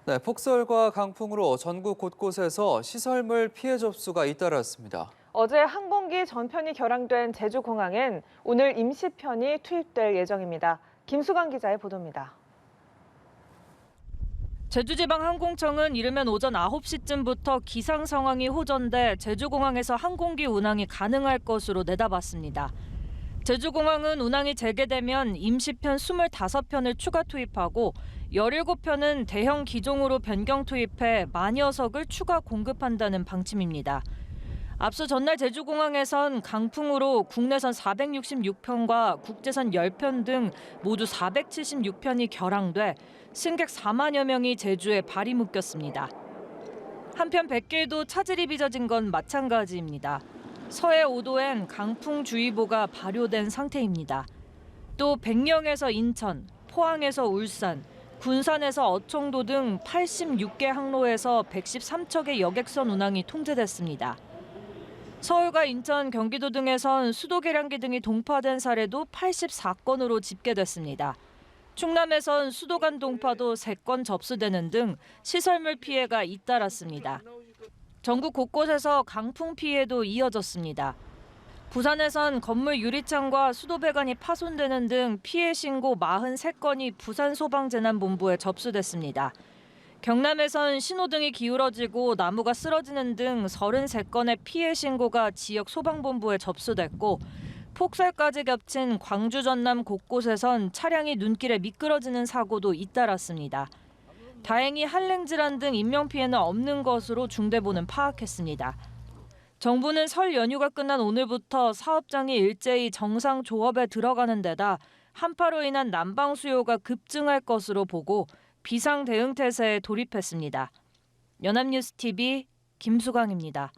네, 폭설과 강풍으로 전국 곳곳에서 시설물 피해 접수가 잇따랐습니다. 어제 항공기 전편이 결항된 제주공항엔 오늘 임시편이 투입될 예정입니다. 김수강 기자의 보도입니다. 제주지방항공청은 이르면 오전 9시쯤부터 기상 상황이 호전돼 제주공항에서 항공기 운항이 가능할 것으로 내다봤습니다. 제주공항은 운항이 재개되면 임시편 25편을 추가 투입하고 17편은 대형 기종으로 변경 투입해 만여석을 추가 공급한다는 방침입니다. 앞서 전날 제주공항에선 강풍으로 국내선 466편과 국제선 10편 등 모두 476편이 결항돼 승객 4만여 명이 제주에 발이 묶였습니다. 한편 백길도 차질이 빚어진 건 마찬가지입니다. 서해 5도엔 강풍주의보가 발효된 상태입니다. 또 백령에서 인천, 포항에서 울산, 군산에서 어청도 등 86개 항로에서 113척의 여객선 운항이 통제됐습니다. 서울과 인천, 경기도 등에선 수도 계량기 등이 동파된 사례도 84건으로 집계됐습니다. 충남에선 수도관 동파도 3건 접수되는 등 시설물 피해가 잇따랐습니다. 전국 곳곳에서 강풍 피해도 이어졌습니다. 부산에선 건물 유리창과 수도 배관이 파손되는 등 피해 신고 43건이 부산소방재난본부에 접수됐습니다. 경남에선 신호등이 기울어지고 나무가 쓰러지는 등 33건의 피해 신고가 지역 소방본부에 접수됐고 폭설까지 겹친 광주 전남 곳곳에선 차량이 눈길에 미끄러지는 사고도 잇따랐습니다. 다행히 한랭질환 등 인명피해는 없는 것으로 중대본은 파악했습니다. 정부는 설 연휴가 끝난 오늘부터 사업장이 일제히 정상 조업에 들어가는 데다 한파로 인한 난방 수요가 급증할 것으로 보고 비상 대응 태세에 돌입했습니다. 연합뉴스 TV 김수강입니다.